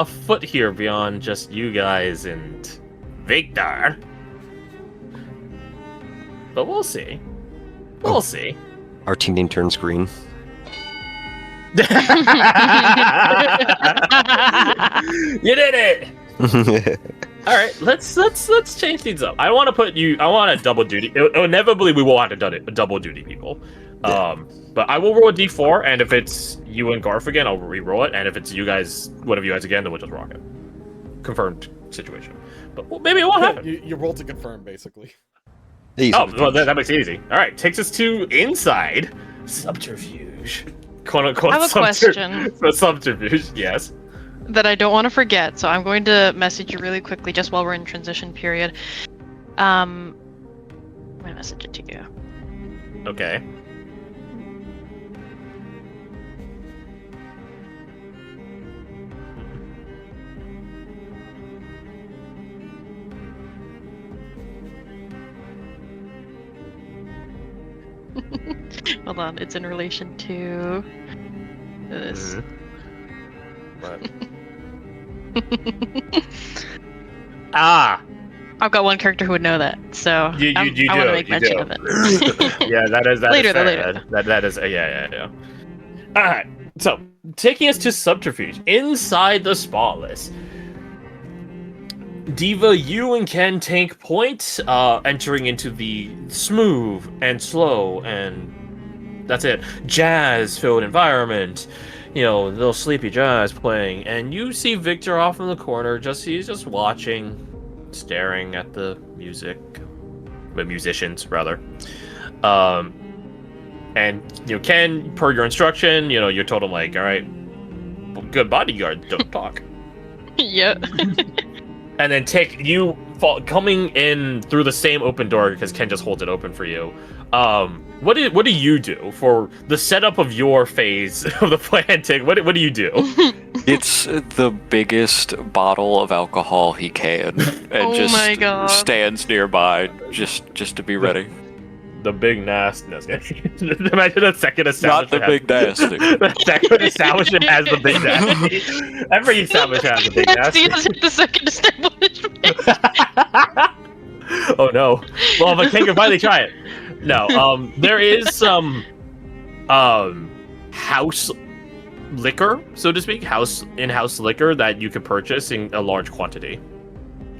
afoot here beyond just you guys and Victor. But we'll see. We'll see. Our team name turns green. You did it. All right, let's change things up. I want to put you. I want a double duty. Inevitably, we will have to do it. Double duty, people. But I will roll a d4, and if it's you and Garth again, I'll re-roll it. And if it's you guys, one of you guys again, then we'll just rock it. Confirmed situation. But maybe it won't happen. You roll to confirm, basically. Easy. Oh, well, that makes it easy. All right, takes us to inside subterfuge. Quote unquote. I have a question. Subterfuge, yes. That I don't want to forget, so I'm going to message you really quickly just while we're in transition period. I'm gonna message it to you. Okay. Hold on, it's in relation to this. Ah. I've got one character who would know that, so I want to make mention of it. Yeah, that is later. That is yeah. All right, so taking us to subterfuge inside the Spotless. Diva, you and Ken take point, entering into the smooth and slow and that's it, jazz-filled environment. You know, little sleepy jazz playing, and you see Victor off in the corner. He's just watching, staring at the musicians rather. And you know, Ken, per your instruction, you know, you told him like, all right, good bodyguard, don't talk. Yep. And then coming in through the same open door because Ken just holds it open for you. What do you do for the setup of your phase of the plan? What do you do? It's the biggest bottle of alcohol he can, and my God. stands nearby just to be ready. The big nastiness. Imagine the second establishment. Not the big nasty. The second establishment has the big nasty. Every establishment has the big nasty. The second establishment. Oh no. Well, but Ken can finally try it. No, there is some house liquor, so to speak, in-house liquor that you can purchase in a large quantity.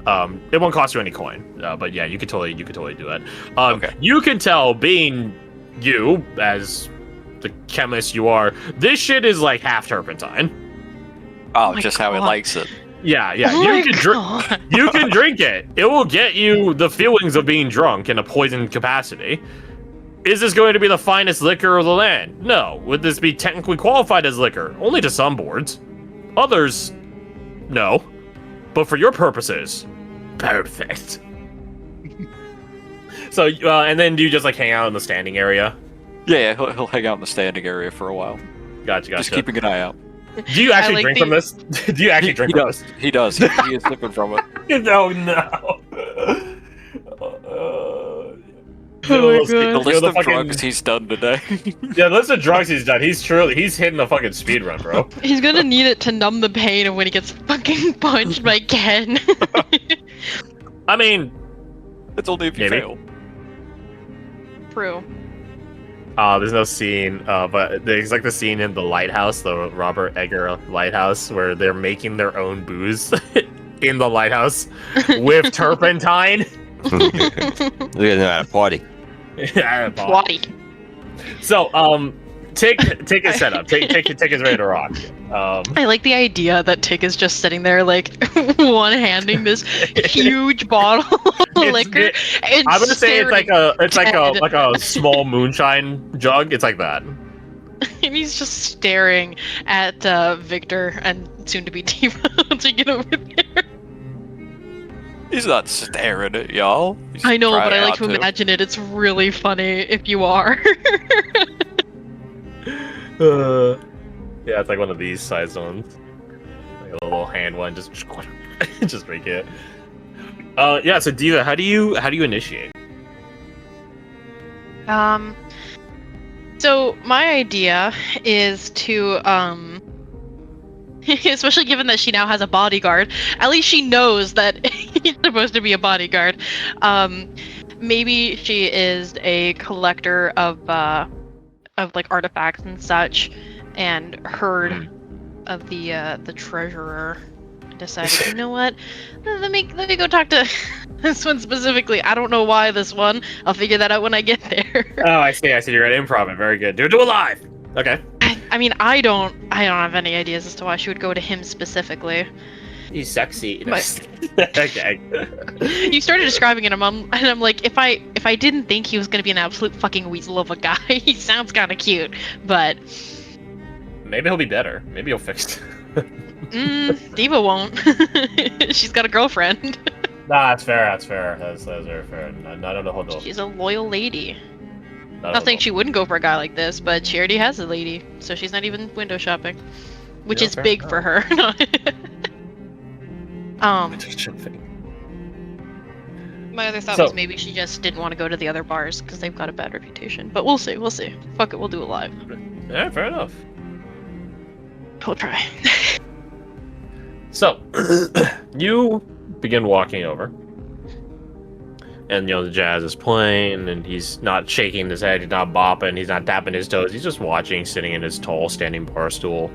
It won't cost you any coin, but yeah, you could totally do it. Okay. You can tell, being you as the chemist you are, this shit is like half turpentine. Oh, my just how he God. likes it. Yeah, Oh you my can God. drink. You can drink it. It will get you the feelings of being drunk in a poisoned capacity. Is this going to be the finest liquor of the land? No. Would this be technically qualified as liquor? Only to some boards. Others, no. But for your purposes, perfect. So, and then do you just like hang out in the standing area? Yeah, he'll hang out in the standing area for a while. Gotcha. Just keeping an eye out. Do you actually like drink from this? Do you actually drink from this? He does. He is sipping from it. No. Oh my God. The list of drugs he's done today. Yeah, the list of drugs he's done. He's hitting a fucking speed run, bro. He's gonna need it to numb the pain of when he gets fucking punched by Ken. I mean, It's only if you Maybe. fail. True. there's no scene, but there's like the scene in the lighthouse, the Robert Egger lighthouse, where they're making their own booze in the lighthouse with turpentine. Look at that party. Swatty. So, Tick is set up. Tick is ready to rock. I like the idea that Tick is just sitting there, like, one-handing this huge bottle of liquor. And I'm gonna say it's like staring a small moonshine jug. It's like that. And he's just staring at Victor and soon-to-be Diva to get over there. He's not staring at y'all. He's I know, but trying I like not to imagine it. It's really funny if you are. Yeah, it's like one of these size ones. Like a little hand one, just drink it. Yeah. So Diva, how do you initiate? So my idea is to Especially given that she now has a bodyguard. At least she knows that he's supposed to be a bodyguard. Maybe she is a collector of like artifacts and such, and heard of the treasurer. And decided, you know what? Let me go talk to this one specifically. I don't know why this one. I'll figure that out when I get there. Oh, I see. You're at improv. It. Very good. Do it live. Okay. I mean, I don't have any ideas as to why she would go to him specifically. He's sexy. But- Okay. You started describing it, and I'm like, if I didn't think he was gonna be an absolute fucking weasel of a guy, he sounds kind of cute, but Maybe he'll be better. Maybe he'll fix it. Diva won't. She's got a girlfriend. Nah, that's fair. That's very fair. I don't know how to. She's a loyal lady. Not saying she wouldn't go for a guy like this, but she already has a lady, so she's not even window shopping, which Yeah, is fair big enough. for her. My other thought So- was maybe she just didn't want to go to the other bars because they've got a bad reputation. But we'll see. Fuck it, we'll do it live. Yeah, fair enough. We'll try. So, you begin walking over. And, the jazz is playing, and he's not shaking his head, he's not bopping, he's not tapping his toes, he's just watching, sitting in his tall standing bar stool.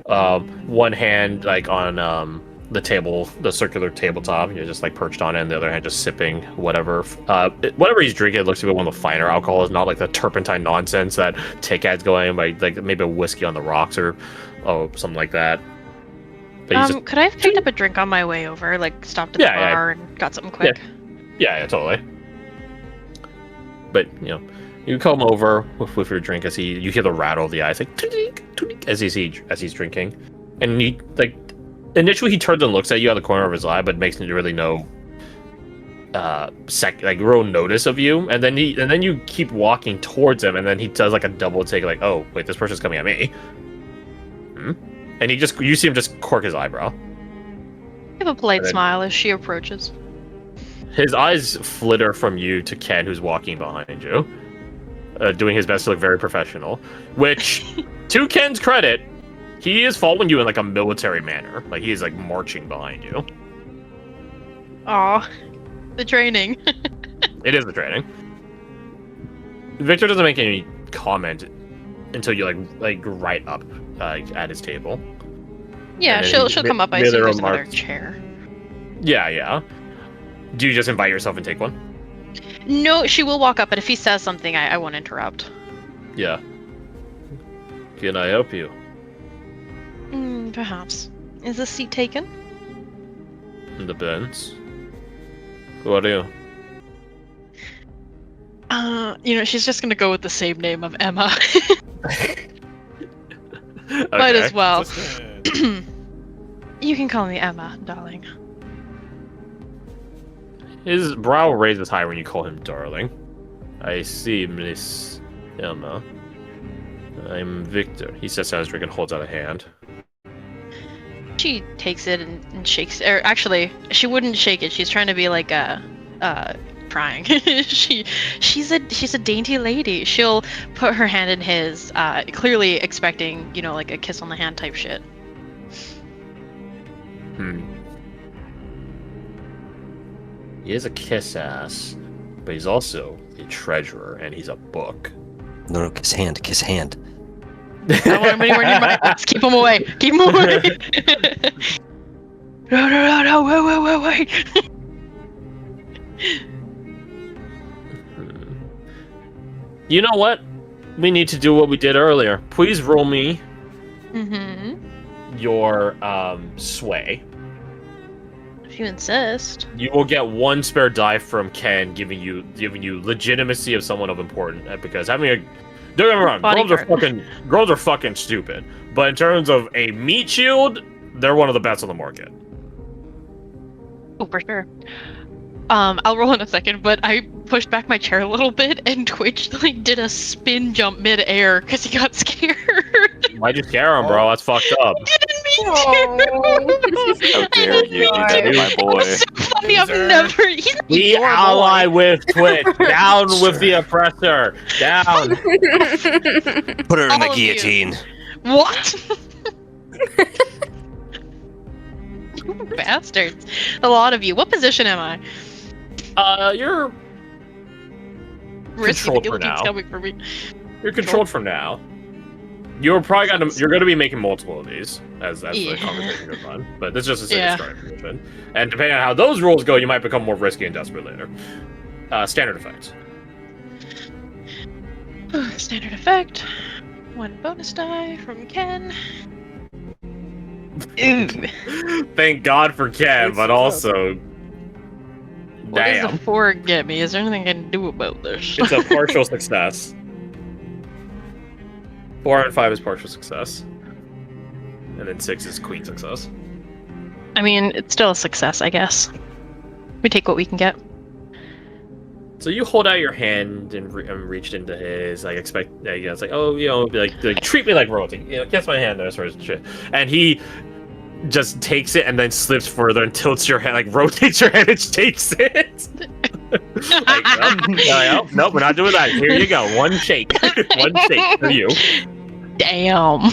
One hand, like, on the table, the circular tabletop, you're just, like, perched on it, and the other hand just sipping whatever. Whatever he's drinking, it looks to be one of the finer alcohols, not like the turpentine nonsense that Tickad's going, like maybe a whiskey on the rocks or something like that. But he's just Could I have picked up a drink on my way over? Like, stopped at the Yeah, bar and got something quick? Yeah, totally. But you come over with your drink as you hear the rattle of the ice, like tink, as he's drinking, and he initially he turns and looks at you out of the corner of his eye, but makes really no real notice of you, and then you keep walking towards him, and then he does like a double take, like, oh wait, this person's coming at me, and you see him just cork his eyebrow. Give a polite And then- smile as she approaches. His eyes flitter from you to Ken, who's walking behind you, doing his best to look very professional. Which, to Ken's credit, he is following you in like a military manner. Like he is like marching behind you. Aw, the training. It is the training. Victor doesn't make any comment until you like right up at his table. Yeah, And then she'll come up. I made assume the there's another remark- chair. Yeah. Do you just invite yourself and take one? No, she will walk up, but if he says something, I won't interrupt. Yeah. Can I help you? Perhaps. Is this seat taken? Depends. Who are you? She's just gonna go with the same name of Emma. Might as well. Assistant. You can call me Emma, darling. His brow raises high when you call him darling. I see, Miss Emma. I'm Victor. He sets down his drink and holds out a hand. She takes it and shakes. Or actually, she wouldn't shake it. She's trying to be like trying. she's a dainty lady. She'll put her hand in his, clearly expecting, like a kiss on the hand type shit. He is a kiss ass, but he's also a treasurer, and he's a book. No, kiss hand. I don't want him anywhere near my ass. Keep him away. Keep him away. No, wait. You know what? We need to do what we did earlier. Please roll me your sway. If you insist. You will get one spare die from Ken, giving you legitimacy of someone of importance. Because having a don't get me wrong, girls are fucking stupid. But in terms of a meat shield, they're one of the best on the market. Oh, for sure. I'll roll in a second, but I pushed back my chair a little bit and Twitch did a spin jump mid-air because he got scared. Why'd you scare him, bro? That's fucked up. Didn't mean to. How dare you do that to my boy? It's so funny. I've never. He's We your ally boy. with Twitch. Down with the oppressor. Down. Put her in All the of you. guillotine. What? You bastards. A lot of you. What position am I? You're Risky Controlled for guillotine's now. coming for me. controlled from now. You're gonna be making multiple of these as the Yeah. conversation goes on. But this is just a Yeah. starting position. And depending on how those rules go, you might become more risky and desperate later. Standard effects. Standard effect. 1 bonus die from Ken. Ooh. Thank God for Ken, It's but success. also What does damn. the 4 get me? Is there anything I can do about this? It's a partial success. 4 and 5 is partial success. And then 6 is queen success. I mean, it's still a success, I guess. We take what we can get. So you hold out your hand and reached into his, like, it's like, oh, like treat me like royalty. Kiss my hand, that sort of shit. And he just takes it and then slips further and tilts your hand, like rotates your hand and shakes it. Nope, we're not doing that. Here you go, one shake, one shake for you. Damn.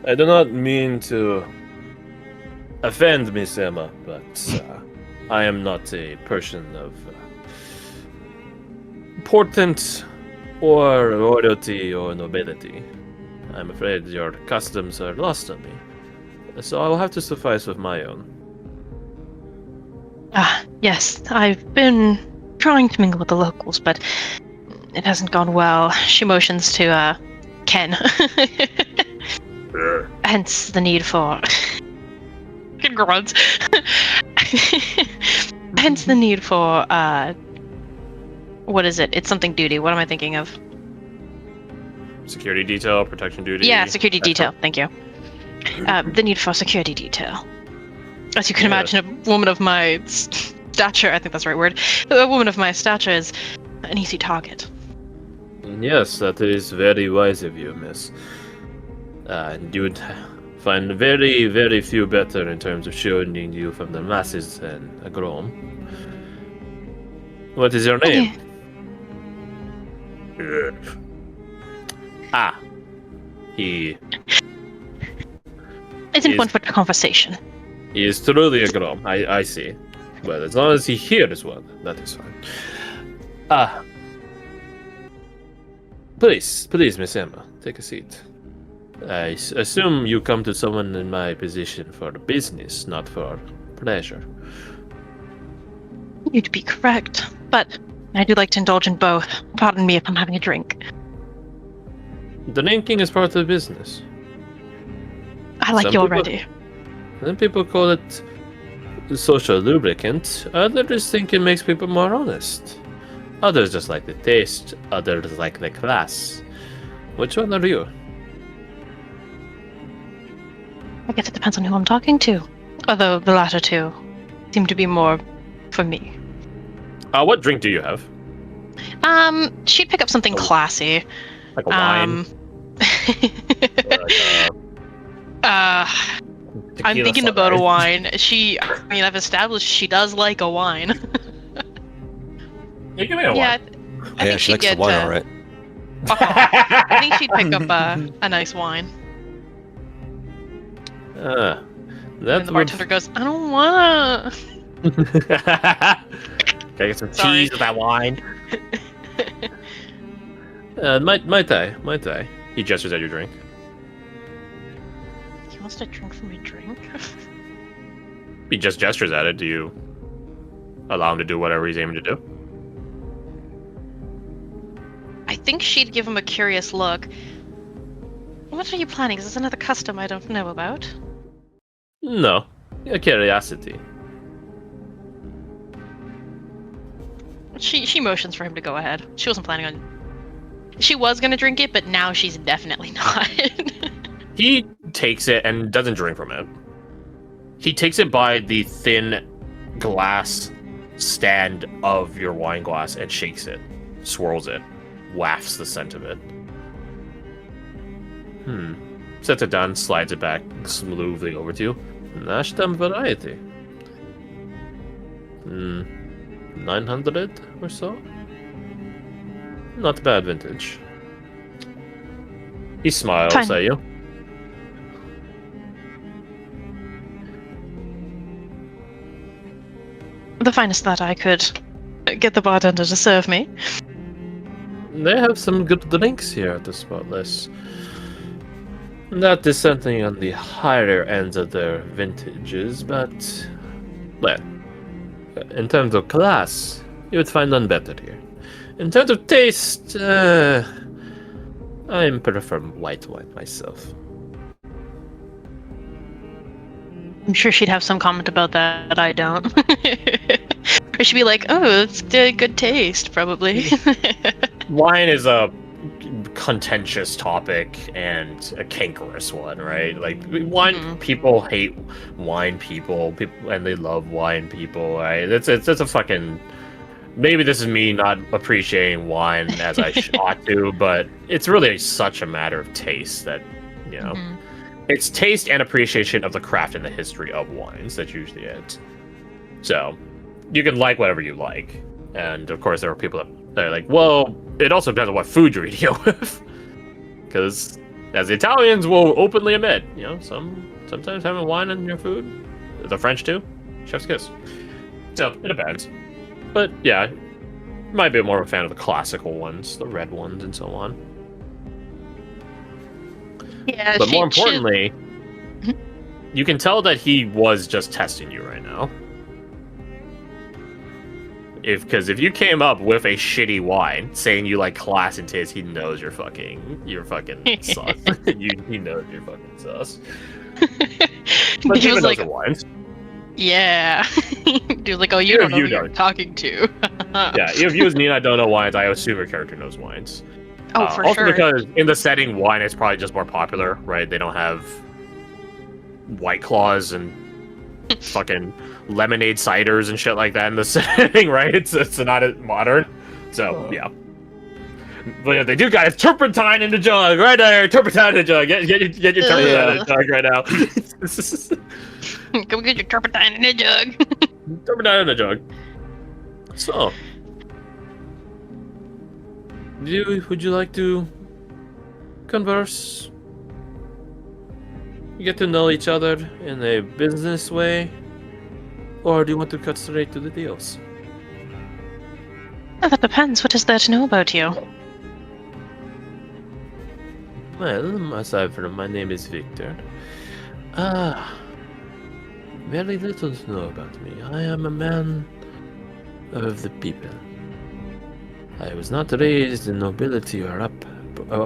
I do not mean to offend Miss Emma, but I am not a person of important or royalty or nobility. I'm afraid your customs are lost on me, so I will have to suffice with my own. Yes, I've been trying to mingle with the locals, but it hasn't gone well. She motions to Ken. Hence the need for grunts. Hence the need for what is it? It's something duty. What am I thinking of? Security detail, protection duty. Yeah, security detail. Thank you. The need for security detail. As you can Yes. imagine, a woman of my stature, I think that's the right word, a woman of my stature is an easy target. Yes, that is very wise of you, miss. And you would find very, very few better in terms of shielding you from the masses than a Grom. What is your name? He It's important for the conversation. is truly a Grom, I see. But as long as he hears well, that is fine. Please, Miss Emma, take a seat. I assume you come to someone in my position for business, not for pleasure. You'd be correct, but I do like to indulge in both. Pardon me if I'm having a drink. Drinking is part of the business. I like Some you people- already. Some people call it social lubricant. Others think it makes people more honest. Others just like the taste. Others like the class. Which one are you? I guess it depends on who I'm talking to. Although the latter two seem to be more for me. What drink do you have? She'd pick up something classy. Like a wine? I'm thinking about a wine. I've established she does like a wine. You give me a Yeah, wine. I Yeah, think she she'd likes the get. wine, all right. I think she'd pick up a nice wine. That And the bartender goes, I don't wanna. Can I get some Sorry. cheese with that wine? Mai Tai. He gestures at your drink. He wants to drink from a drink? He just gestures at it. Do you allow him to do whatever he's aiming to do? I think she'd give him a curious look. What are you planning? Is this another custom I don't know about? No. A curiosity. She motions for him to go ahead. She wasn't planning on. She was gonna drink it, but now she's definitely not. He takes it and doesn't drink from it. He takes it by the thin glass stand of your wine glass and shakes it, swirls it, wafts the scent of it. Sets it down, slides it back smoothly over to you. Nashtam variety. 900 or so? Not bad vintage. He smiles Fine. at you. The finest that I could get the bartender to serve me. They have some good drinks here at the Spotless. That is something on the higher ends of their vintages, but well, in terms of class, you would find none better here. In terms of taste, I prefer white wine myself. I'm sure she'd have some comment about that. I don't. Or she'd be like, "Oh, it's good taste, probably." Wine is a contentious topic and a cankerous one, right? Like wine people hate wine people, and they love wine people, right? It's a fucking. Maybe this is me not appreciating wine as I ought to, but it's really such a matter of taste that, you know, it's taste and appreciation of the craft and the history of wines. That's usually it. So you can like whatever you like, and of course there are people that are like, well, it also depends on what food you're eating it with, because as the Italians will openly admit, you know, sometimes having wine in your food, the French too, chef's kiss. So it depends. But yeah, might be more of a fan of the classical ones, the red ones, and so on. Yeah, but more importantly, you can tell that he was just testing you right now. Because if you came up with a shitty wine saying you like class and taste, he knows you're fucking sus. He knows you're fucking sus. But he knows the wines. Yeah. Dude, like, oh, you don't know who you're talking to. Yeah, if you as Nina don't know wines, I assume your character knows wines. Oh, for also sure. Because in the setting, wine is probably just more popular, right? They don't have White Claws and fucking lemonade ciders and shit like that in the setting, right? It's not as modern. So, yeah. But if they do got turpentine in the jug, right there, turpentine in the jug. Get your turpentine in the jug right now. Come get your turpentine in the jug. Turpentine in the jug. So, would you like to converse? Get to know each other in a business way, or do you want to cut straight to the deals? Well, that depends. What is there to know about you? Well, aside from my name is Victor. Very little to know about me. I am a man of the people. I was not raised in nobility or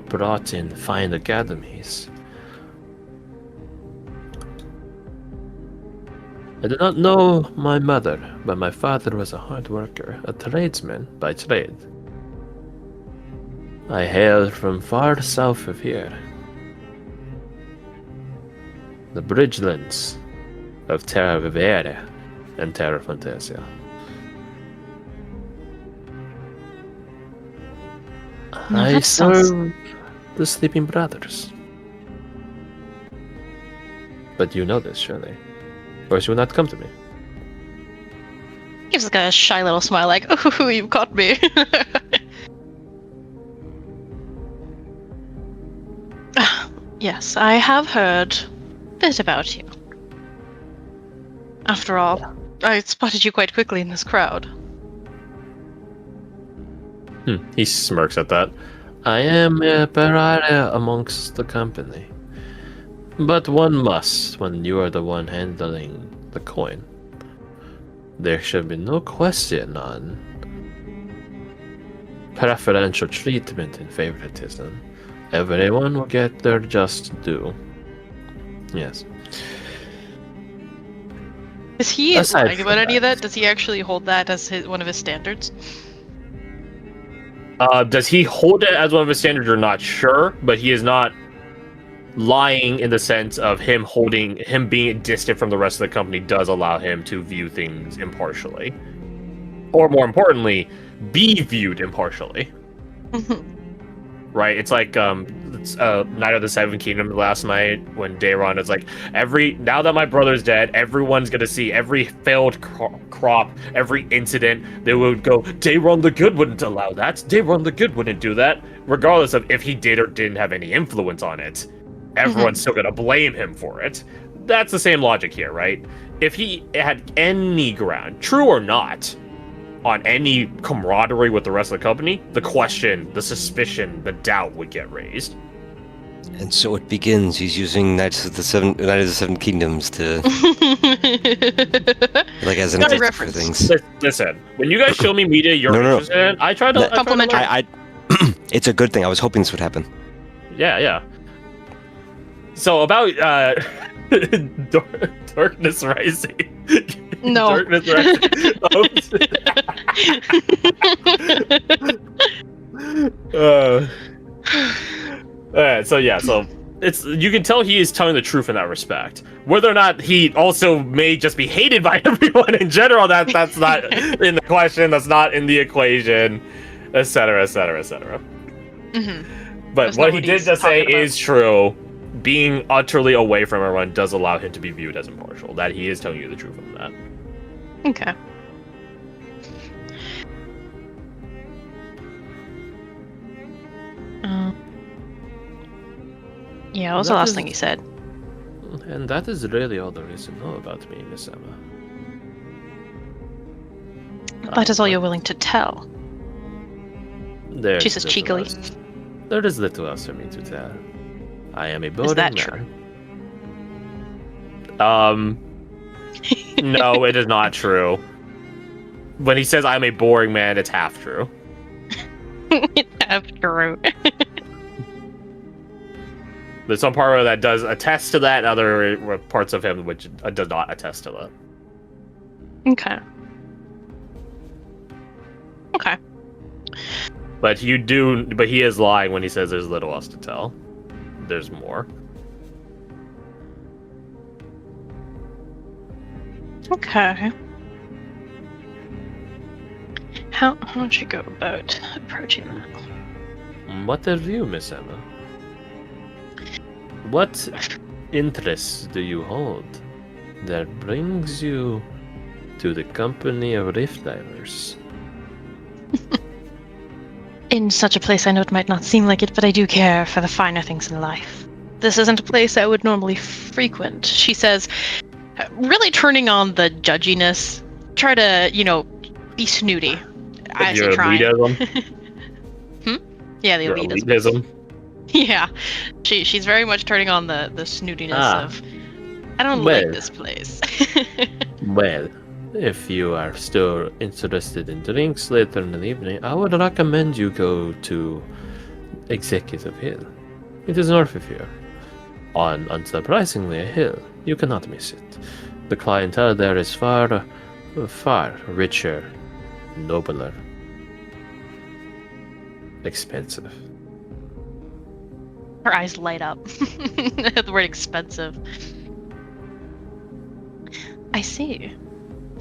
brought in fine academies. I do not know my mother, but my father was a hard worker, a tradesman by trade. I hail from far south of here. The bridgelands of Terra Vivere and Terra Fantasia. I serve the Sleeping Brothers. But you know this, surely. Or she would not come to me. Gives the guy a shy little smile like, "Oh, you caught me." Yes, I have heard a bit about you. After all, I spotted you quite quickly in this crowd. He smirks at that. I am a pariah amongst the company. But one must when you are the one handling the coin. There should be no question on preferential treatment and favoritism. Everyone will get their just due. Yes. Is he lying about any of that? Does he actually hold that as one of his standards? Does he hold it as one of his standards? You're not sure, but he is not lying in the sense of him being distant from the rest of the company does allow him to view things impartially. Or more importantly, be viewed impartially. Right? It's like Night of the Seven Kingdoms last night when Daeron is like, now that my brother's dead, everyone's gonna see every failed crop, every incident. They would go, Daeron the Good wouldn't allow that. Daeron the Good wouldn't do that. Regardless of if he did or didn't have any influence on it. Everyone's still gonna blame him for it. that's the same logic here, right? If he had any ground, true or not, on any camaraderie with the rest of the company, the question, the suspicion, the doubt would get raised. And so it begins. He's using Knights of the Seven Kingdoms to like as an Guys, example for things. Listen, when you guys show me media you're No. interested in, I try to Complimentary. It's a good thing. I was hoping this would happen. Yeah. So about Darkness Rising. No. Darkness Rising. Alright, so it's you can tell he is telling the truth in that respect. Whether or not he also may just be hated by everyone in general, that's not in the question, that's not in the equation, etc., etc., etc. But That's what not he what did he's just say talking about. is true. Being utterly away from everyone does allow him to be viewed as impartial. That he is telling you the truth on that. Okay. Yeah, what was the That last is- thing he said? And that is really all there is to know about me, Miss Emma. That is all you're willing to tell. There's She says little cheekily. else- There is little else for me to tell. I am a boring that man. true? No, it is not true. When he says I'm a boring man, it's half true. True. There's some part of that does attest to that, and other parts of him which does not attest to that. Okay. Okay. But he is lying when he says there's little else to tell. There's more. Okay. How would you go about approaching that? What of you, Miss Emma? What interests do you hold that brings you to the company of Rift Divers? In such a place, I know it might not seem like it, but I do care for the finer things in life. This isn't a place I would normally frequent, she says, really turning on the judginess. Try to, be snooty. I say Your trying. elitism? Yeah, the Your elitism. elitism? Yeah, she's very much turning on the snootiness of. I don't Well. like this place. Well, if you are still interested in drinks later in the evening, I would recommend you go to Executive Hill. It is north of here. On, unsurprisingly, a hill. You cannot miss it. The clientele there is far richer, nobler, expensive. Her eyes light up. The word expensive. I see.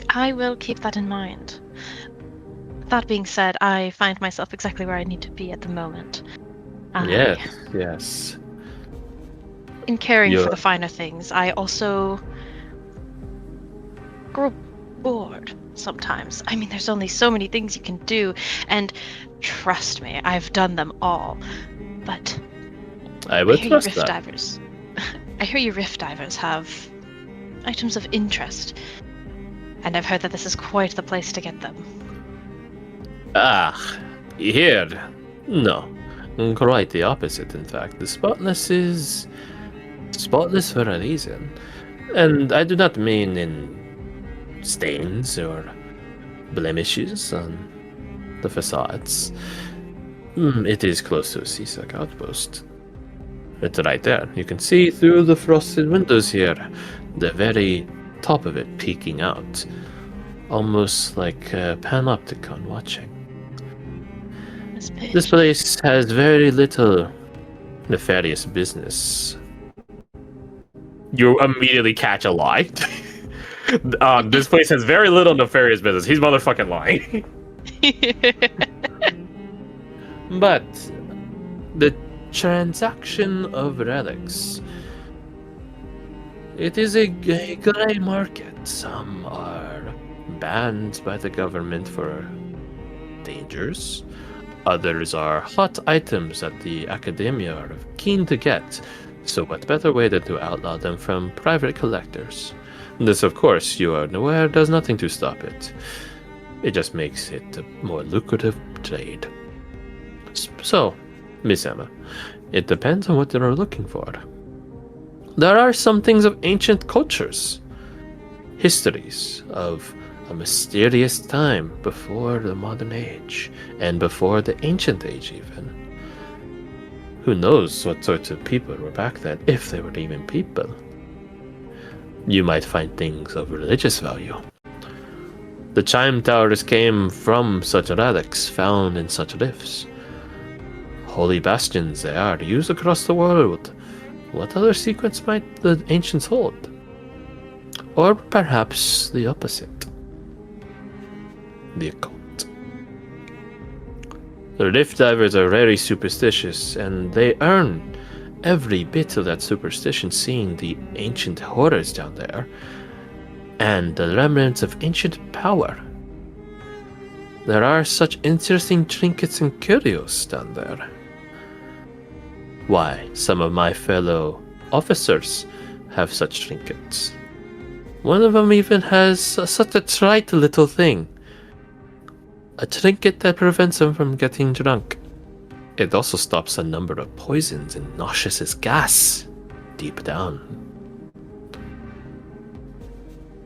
I will keep that in mind. That being said, I find myself exactly where I need to be at the moment. Yes. In caring You're- for the finer things, I also grow bored sometimes. I mean, there's only so many things you can do, and trust me, I've done them all. But I I would hear you trust rift that. divers. I hear you rift divers have items of interest, and I've heard that this is quite the place to get them. Here. No. Quite the opposite, in fact. The Spotless is spotless for a reason. And I do not mean in stains or blemishes on the facades. It is close to a seaside outpost. It's right there. You can see through the frosted windows here, the very top of it peeking out. Almost like a panopticon watching. This place has very little nefarious business. You immediately catch a lie. This place has very little nefarious business. He's motherfucking lying. But the transaction of relics, it is a grey market. Some are banned by the government for dangers. Others are hot items that the academia are keen to get. So what better way than to outlaw them from private collectors? This, of course, you are aware, does nothing to stop it. It just makes it a more lucrative trade. So, Miss Emma, it depends on what you are looking for. There are some things of ancient cultures, histories of a mysterious time before the modern age, and before the ancient age even. Who knows what sorts of people were back then, if they were even people. You might find things of religious value. The chime towers came from such relics found in such rifts. Holy bastions they are, used across the world. What other secrets might the ancients hold? Or perhaps the opposite. The occult. The rift divers are very superstitious, and they earn every bit of that superstition seeing the ancient horrors down there, and the remnants of ancient power. There are such interesting trinkets and curios down there. Why, some of my fellow officers have such trinkets. One of them even has such a trite little thing. A trinket that prevents them from getting drunk. It also stops a number of poisons and nauseous gas deep down.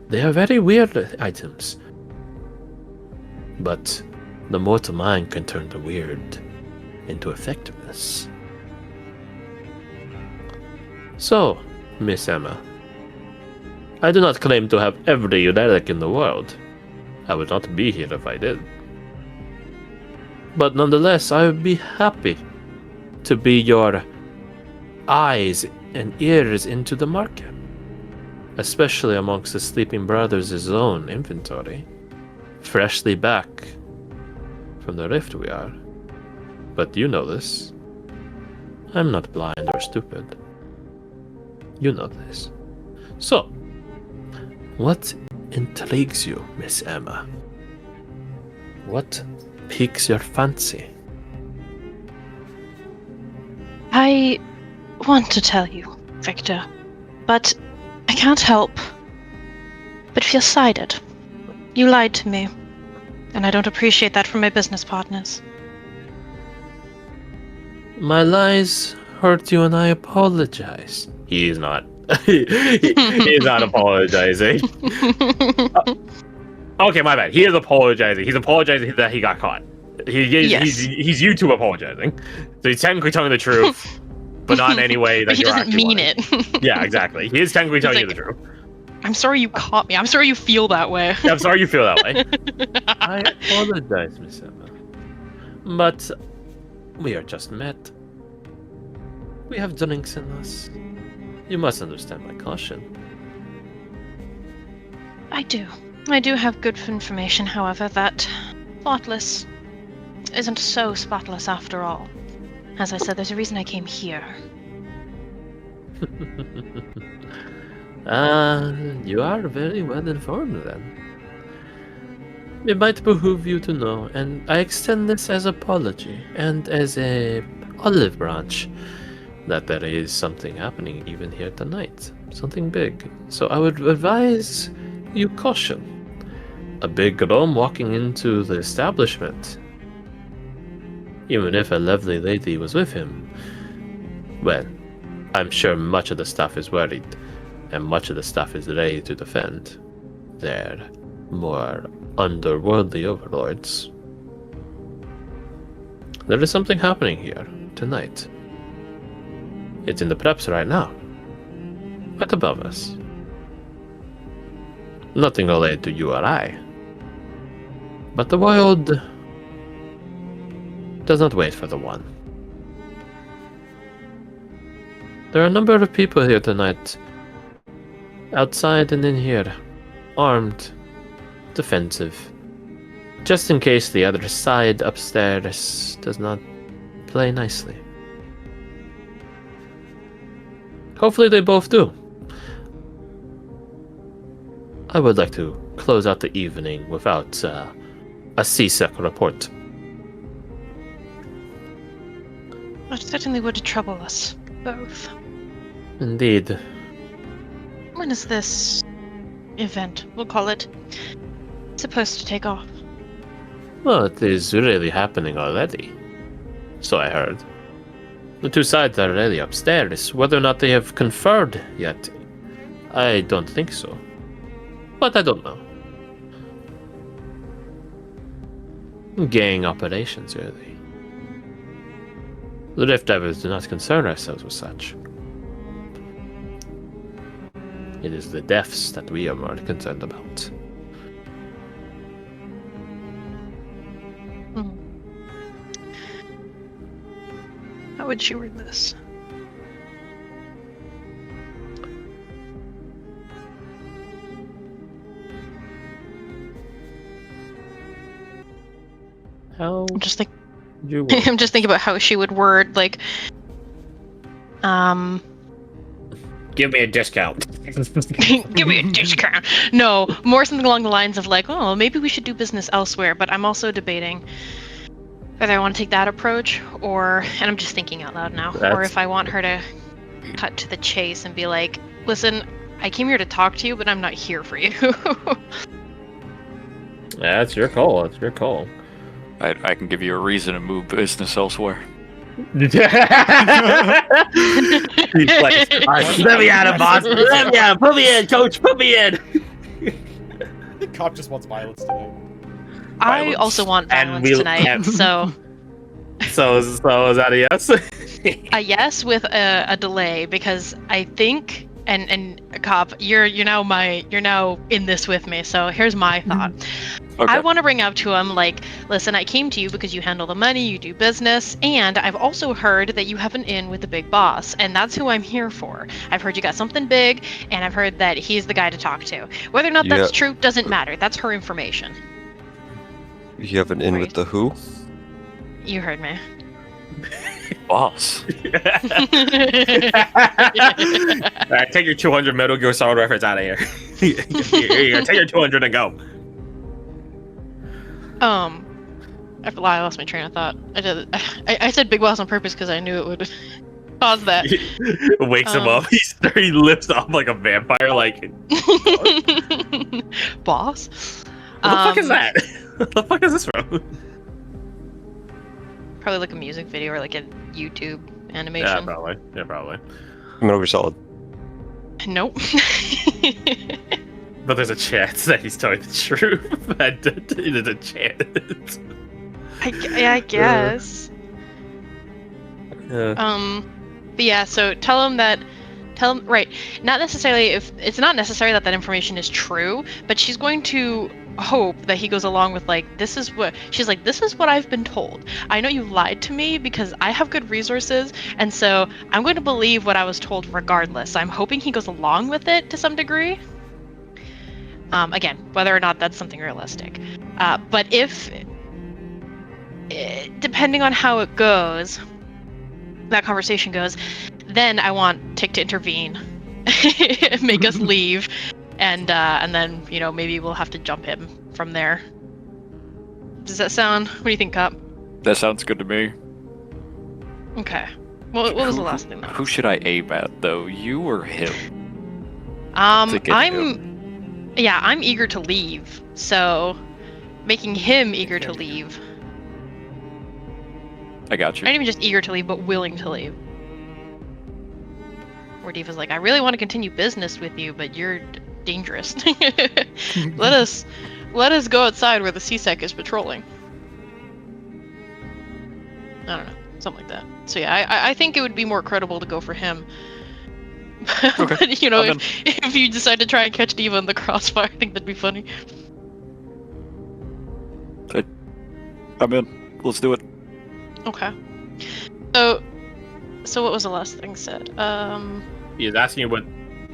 They are very weird items. But the mortal mind can turn the weird into effectiveness. So, Miss Emma, I do not claim to have every relic in the world. I would not be here if I did. But nonetheless, I would be happy to be your eyes and ears into the market, especially amongst the Sleeping Brothers' own inventory. Freshly back from the rift we are. But you know this. I'm not blind or stupid. You know this. So, what intrigues you, Miss Emma? What piques your fancy? I want to tell you, Victor, but I can't help but feel sided. You lied to me, and I don't appreciate that from my business partners. My lies hurt you and I apologize. He is not. he is not apologizing. Okay, my bad. He is apologizing. He's apologizing that he got caught. He's YouTube apologizing. So he's technically telling the truth, but not in any way that But he you're doesn't actually mean lying. it. Yeah, exactly. He is technically telling you the truth. I'm sorry you caught me. I'm sorry you feel that way. Yeah, I'm sorry you feel that way. I apologize, Miss Emma. But we are just met. We have drinks in us. You must understand my caution. I do. I do have good information, however, that Spotless isn't so spotless after all. As I said, there's a reason I came here. You are very well informed then. It might behoove you to know, and I extend this as apology and as a olive branch that there is something happening even here tonight. Something big. So I would advise you caution. A big gnome walking into the establishment. Even if a lovely lady was with him. Well, I'm sure much of the staff is worried, and much of the staff is ready to defend their more underworldly overlords. There is something happening here tonight. It's in the preps right now. Right above us. Nothing related to you or I. But the world does not wait for the one. There are a number of people here tonight. Outside and in here. Armed. Defensive. Just in case the other side upstairs does not play nicely. Hopefully they both do. I would like to close out the evening without a CSEC report. That certainly would trouble us both. Indeed. When is this event, we'll call it, supposed to take off? Well, it is really happening already. So I heard. The two sides are already upstairs. Whether or not they have conferred yet, I don't think so. But I don't know. Gang operations, really. The Rift Divers do not concern ourselves with such. It is the deaths that we are more concerned about. Hmm. How would she word this? How I'm just think you I'm just thinking about how she would word like give me a discount. give me a discount. No, more something along the lines of like, oh, maybe we should do business elsewhere, but I'm also debating whether I want to take that approach or and I'm just thinking out loud now, or That's- if I want her to cut to the chase and be like, listen, I came here to talk to you, but I'm not here for you. That's your call. That's your call. I can give you a reason to move business elsewhere. He's like, let me out of boss. Let me out. Put me in, coach. Put me in. The cop just wants violence today. I Violence. also want And violence we'll- tonight, so So is that a yes? a yes with a delay because I think and cop, you're now in this with me. So here's my thought. Okay. I want to bring up to him like, listen, I came to you because you handle the money, you do business, and I've also heard that you have an in with the big boss, and that's who I'm here for. I've heard you got something big, and I've heard that he's the guy to talk to. Whether or not that's Yeah. true doesn't matter. That's her information. You have an in with the who? You heard me. Boss. Alright, take your 200 Metal Gear Solid reference out of here. Here you go. Take your 200 and go. I lost my train of thought. I said big boss on purpose because I knew it would cause that. Wakes him up. He lifts up like a vampire. Like, Boss? what the fuck is that? What the fuck is this from? Probably like a music video or like a YouTube animation. Yeah, probably. Yeah, probably. Metal Gear Solid. Nope. But there's a chance that he's telling the truth. There's a chance. I guess. But yeah, so tell him right, not necessarily if it's not necessary that information is true, but she's going to hope that he goes along with like, this is what I've been told. I know you lied to me because I have good resources, and so I'm going to believe what I was told regardless. I'm hoping he goes along with it to some degree. Again, whether or not that's something realistic. But if depending on how it goes, that conversation goes, then I want Tick to intervene, make us leave, and then maybe we'll have to jump him from there. Does that sound? What do you think, Cop? That sounds good to me. Okay. What was the last thing? Who should I aim at though? You or him? To get I'm eager to leave, so making him eager to leave. I got you. Not even just eager to leave, but willing to leave. Where Diva's like, I really want to continue business with you, but you're dangerous. Let us go outside where the CSEC is patrolling. I don't know, something like that. So yeah, I think it would be more credible to go for him. Okay. But if you decide to try and catch Diva in the crossfire, I think that'd be funny. I'm in. Let's do it. Okay. So what was the last thing said? He's asking you what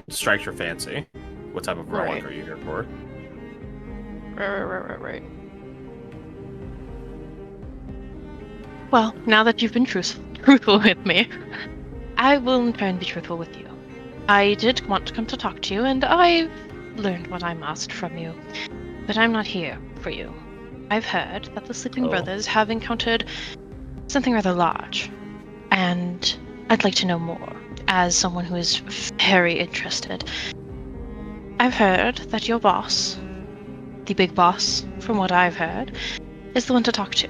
strikes your fancy. What type of relic Right. are you here for? Right. Well, now that you've been truthful with me, I will in turn be truthful with you. I did want to come to talk to you, and I've learned what I must from you. But I'm not here for you. I've heard that the Sleeping Oh. Brothers have encountered something rather large, and I'd like to know more. as someone who is very interested. I've heard that your boss, the big boss, from what I've heard, is the one to talk to.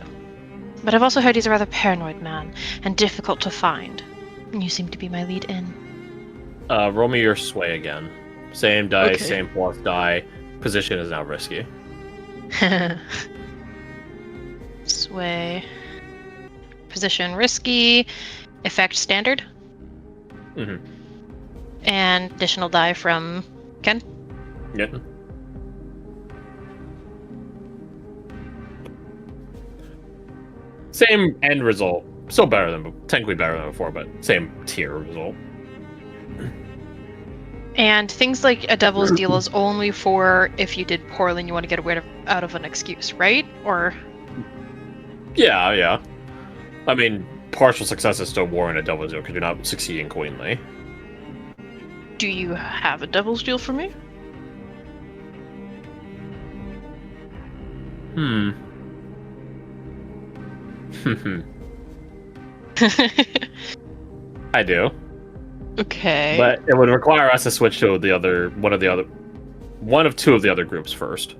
But I've also heard he's a rather paranoid man and difficult to find. And you seem to be my lead in. Roll me your sway again. Same dice, Okay. same plus die. Position is now risky. Sway. Position risky. Effect standard. Mm-hmm. And additional die from Ken. Yeah. Same end result. Still better than, technically better than before, but same tier result. And things like a devil's deal is only for if you did poorly and you want to get out of an excuse, right? Or Yeah. I mean, partial success is still warrant a devil's deal because you're not succeeding cleanly. do you have a devil's deal for me? I do. Okay. But it would require us to switch to one of two of the other groups first.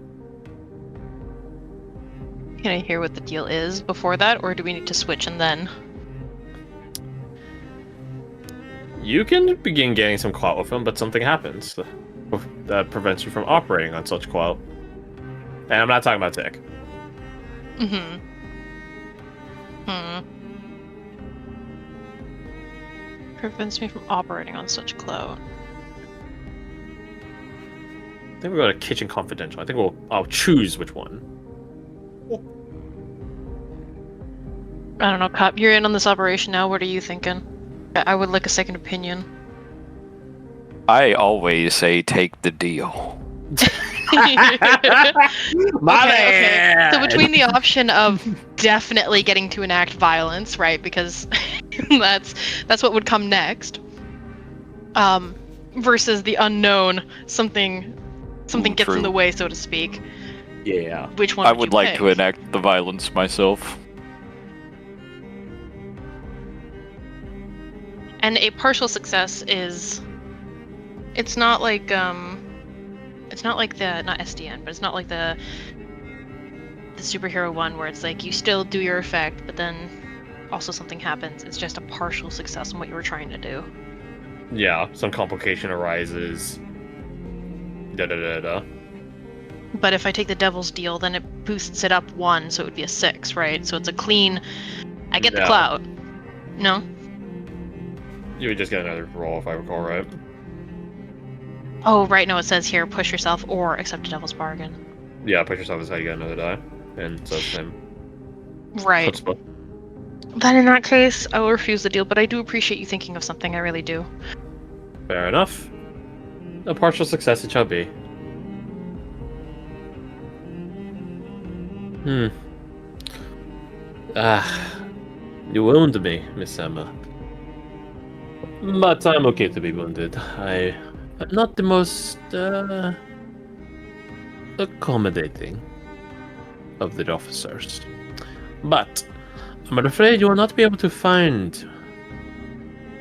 Can I hear what the deal is before that, or do we need to switch and then? You can begin getting some clout with them, but something happens that prevents you from operating on such clout. And I'm not talking about Tick. Prevents me from operating on such clout. I think we'll go to Kitchen Confidential. I think I'll choose which one. I don't know, Cop. You're in on this operation now. What are you thinking? I would like a second opinion. I always say take the deal. My Okay. So bad! between the option of definitely getting to enact violence, right? Because that's what would come next. Versus the unknown, something gets True. in the way, so to speak. Yeah. Which one? I would would you like pick? to enact the violence myself. And a partial success is, it's not like not SDN, but it's not like the superhero one where it's like you still do your effect, but then also something happens. It's just a partial success on what you were trying to do. Yeah, some complication arises. Da. But if I take the devil's deal, then it boosts it up 1, so it would be a 6, right? So it's a clean. I get the Yeah. clout. No. You would just get another roll if I recall right. Oh, right. No, it says here push yourself or accept a devil's bargain. Yeah, push yourself is how you get another die. And so it's the same. Right. Chutzpah. Then in that case, I will refuse the deal. But I do appreciate you thinking of something. I really do. Fair enough. A partial success it shall be. You wound me, Miss Emma. But I'm okay to be wounded. I'm not the most accommodating of the officers. But I'm afraid you will not be able to find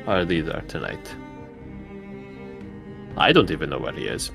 our leader tonight. I don't even know where he is.